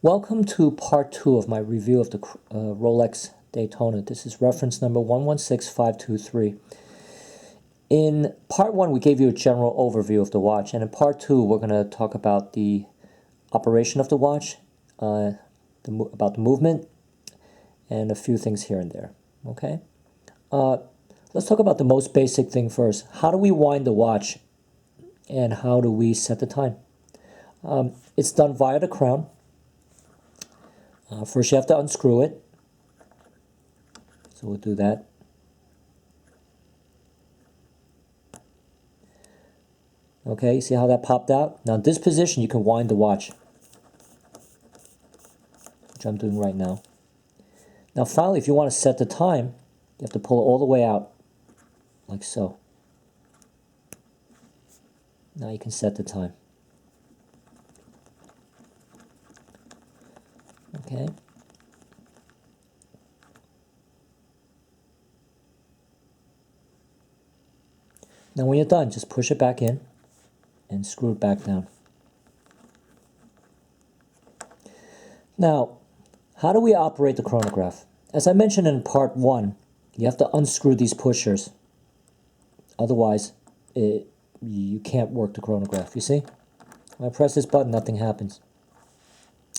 Welcome to part 2 of my review of the Rolex Daytona. This is reference number 116523. In part 1, we gave you a general overview of the watch, and in part 2, we're going to talk about the operation of the watch, about the movement, and a few things here and there. Okay? Let's talk about the most basic thing first. How do we wind the watch, and how do we set the time? It's done via the crown. First you have to unscrew it, so we'll do that. Okay, see how that popped out? Now in this position you can wind the watch, which I'm doing right now. Now finally, if you want to set the time, you have to pull it all the way out, like so. Now you can set the time. Okay. Now when you're done, just push it back in and screw it back down. Now, how do we operate the chronograph? As I mentioned in part 1, you have to unscrew these pushers. Otherwise, you can't work the chronograph. You see? When I press this button, nothing happens.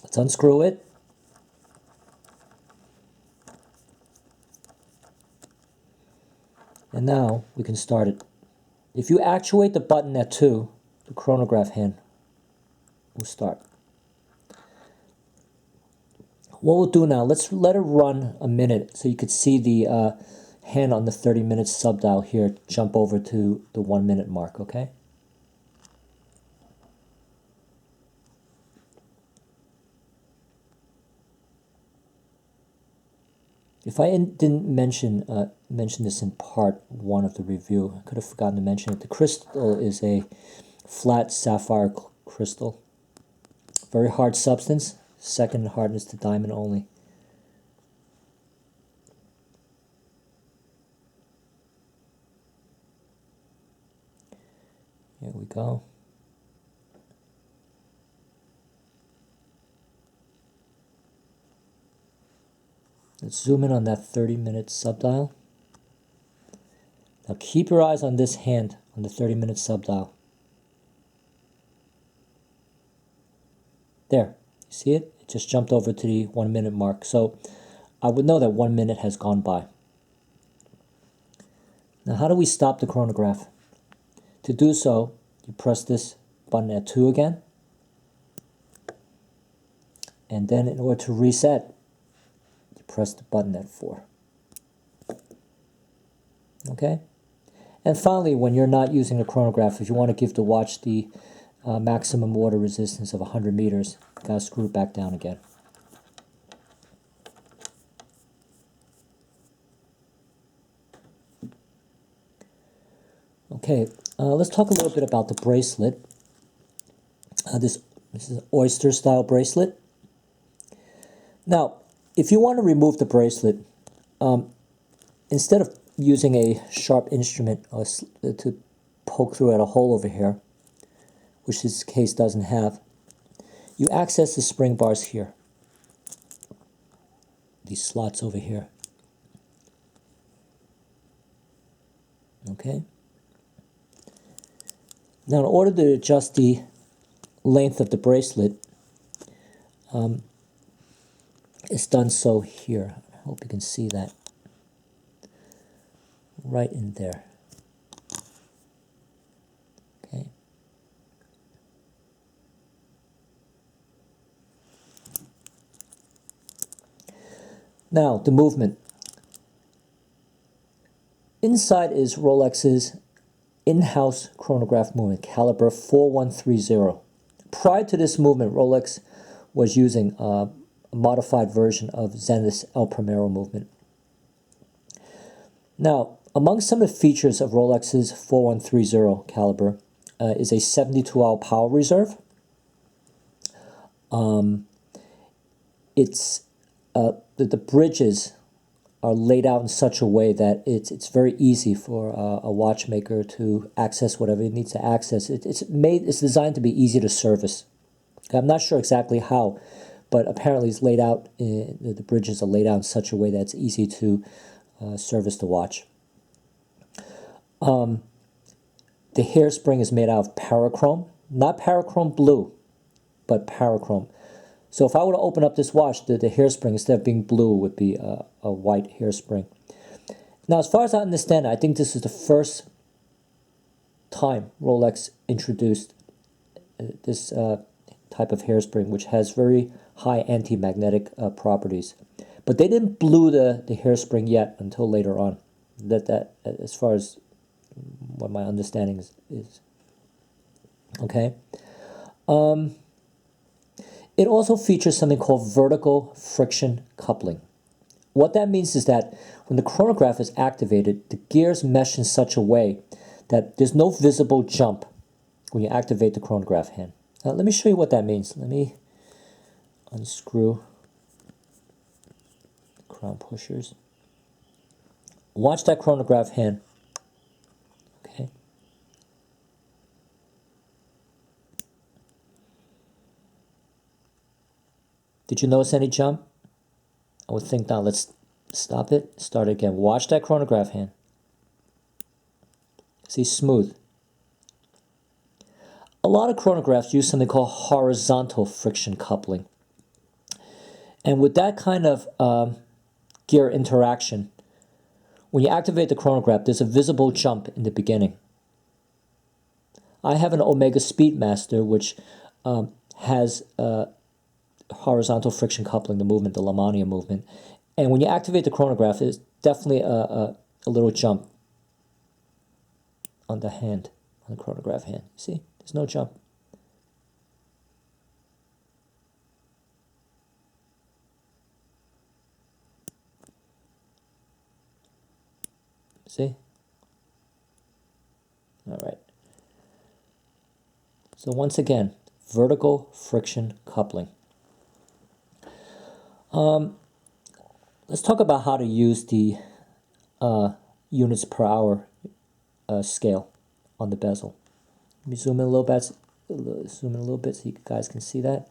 Let's unscrew it. And now we can start it. If you actuate the button at 2, the chronograph hand will start. What we'll do now, let's let it run a minute so you could see the hand on the 30-minute subdial here jump over to the 1-minute mark, okay? If I didn't mention this in part 1 of the review, I could have forgotten to mention it. The crystal is a flat sapphire crystal. Very hard substance. Second hardness to diamond only. Here we go. Let's zoom in on that 30-minute subdial. Now keep your eyes on this hand on the 30-minute subdial. There, you see it? It just jumped over to the 1-minute mark. So I would know that 1 minute has gone by. Now how do we stop the chronograph? To do so, you press this button at 2 again. And then in order to reset, press the button at 4. Okay? And finally, when you're not using the chronograph, if you want to give the watch the maximum water resistance of 100 meters, you gotta screw it back down again. Okay, let's talk a little bit about the bracelet. This is an oyster style bracelet. Now, if you want to remove the bracelet, instead of using a sharp instrument to poke through at a hole over here, which this case doesn't have, you access the spring bars here. These slots over here. Okay? Now, in order to adjust the length of the bracelet, it's done so here. I hope you can see that. Right in there. Okay. Now, the movement. Inside is Rolex's in-house chronograph movement, caliber 4130. Prior to this movement, Rolex was using a modified version of Zenith's El Primero movement. Now, among some of the features of Rolex's 4130 caliber is a 72-hour power reserve. The bridges are laid out in such a way that it's very easy for a watchmaker to access whatever it needs to access. It's designed to be easy to service. I'm not sure exactly how, but apparently it's laid out, the bridges are laid out in such a way that it's easy to service the watch. The hairspring is made out of parachrome, not parachrome blue, but parachrome. So if I were to open up this watch, the hairspring, instead of being blue, would be a white hairspring. Now, as far as I understand, I think this is the first time Rolex introduced this type of hairspring, which has very high anti-magnetic properties. But they didn't blue the hairspring yet until later on. That as far as what my understanding is. Okay. It also features something called vertical friction coupling. What that means is that when the chronograph is activated, the gears mesh in such a way that there's no visible jump when you activate the chronograph hand. Now, let me show you what that means. Let me unscrew the crown pushers. Watch that chronograph hand. Okay. Did you notice any jump? I would think not. Let's stop it. Start it again. Watch that chronograph hand. See, smooth. A lot of chronographs use something called horizontal friction coupling. And with that kind of gear interaction, when you activate the chronograph, there's a visible jump in the beginning. I have an Omega Speedmaster, which has horizontal friction coupling, the movement, the Lamania movement. And when you activate the chronograph, there's definitely a little jump on the hand, on the chronograph hand. See, there's no jump. See? All right. So once again, vertical friction coupling. Let's talk about how to use the units per hour scale on the bezel. Let me zoom in a little bit. Zoom in a little bit so you guys can see that.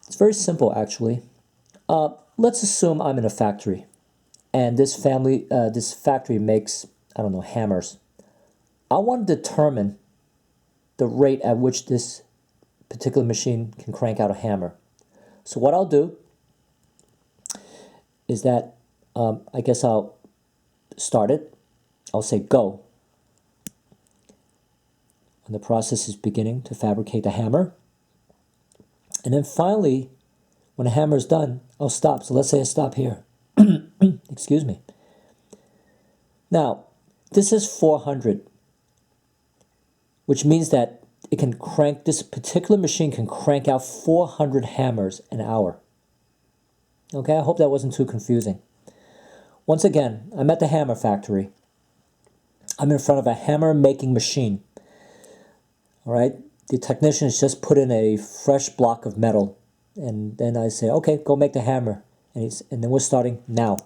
It's very simple, actually. Let's assume I'm in a factory, and this factory makes, I don't know, hammers. I want to determine the rate at which this particular machine can crank out a hammer. So what I'll do is that I guess I'll start it. I'll say go. And the process is beginning to fabricate the hammer. And then finally, when the hammer is done, I'll stop. So let's say I stop here. Excuse me. Now, this is 400, which means that it can crank, this particular machine can crank out 400 hammers an hour. Okay, I hope that wasn't too confusing. Once again, I'm at the hammer factory. I'm in front of a hammer making machine. All right, the technician has just put in a fresh block of metal, and then I say, okay, go make the hammer, and then we're starting now.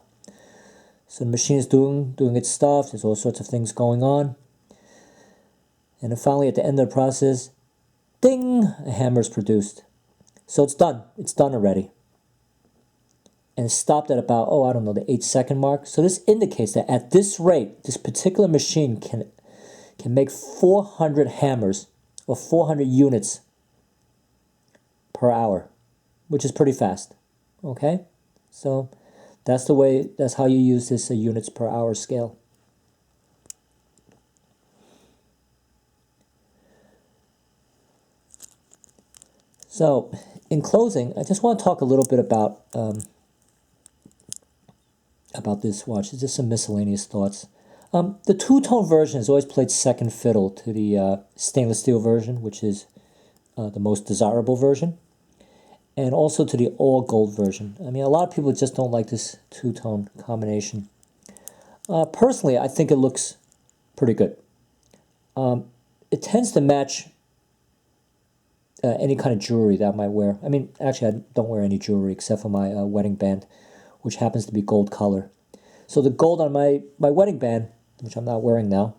So the machine is doing its stuff. There's all sorts of things going on. And then finally, at the end of the process, ding, a hammer is produced. So it's done. It's done already. And it stopped at about, I don't know, the 8-second mark. So this indicates that at this rate, this particular machine can make 400 hammers or 400 units per hour, which is pretty fast. Okay? So that's how you use this units per hour scale. So, in closing, I just want to talk a little bit about this watch. It's just some miscellaneous thoughts. The two-tone version has always played second fiddle to the stainless steel version, which is the most desirable version, and also to the all-gold version. I mean, a lot of people just don't like this two-tone combination. Personally, I think it looks pretty good. It tends to match any kind of jewelry that I might wear. I mean, actually, I don't wear any jewelry except for my wedding band, which happens to be gold color. So the gold on my wedding band, which I'm not wearing now,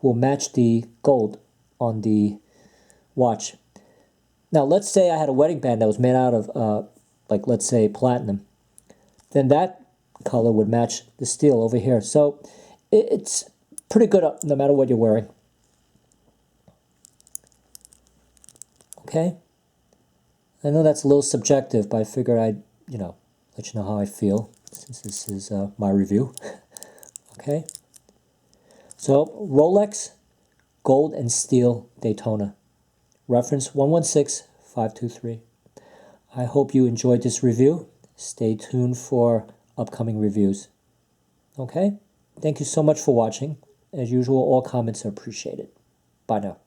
will match the gold on the watch. Now, let's say I had a wedding band that was made out of, like, let's say, platinum. Then that color would match the steel over here. So it's pretty good no matter what you're wearing. Okay? I know that's a little subjective, but I figured I'd, let you know how I feel since this is my review. Okay? So, Rolex Gold and Steel Daytona. Reference 116523. I hope you enjoyed this review. Stay tuned for upcoming reviews. Okay? Thank you so much for watching. As usual, all comments are appreciated. Bye now.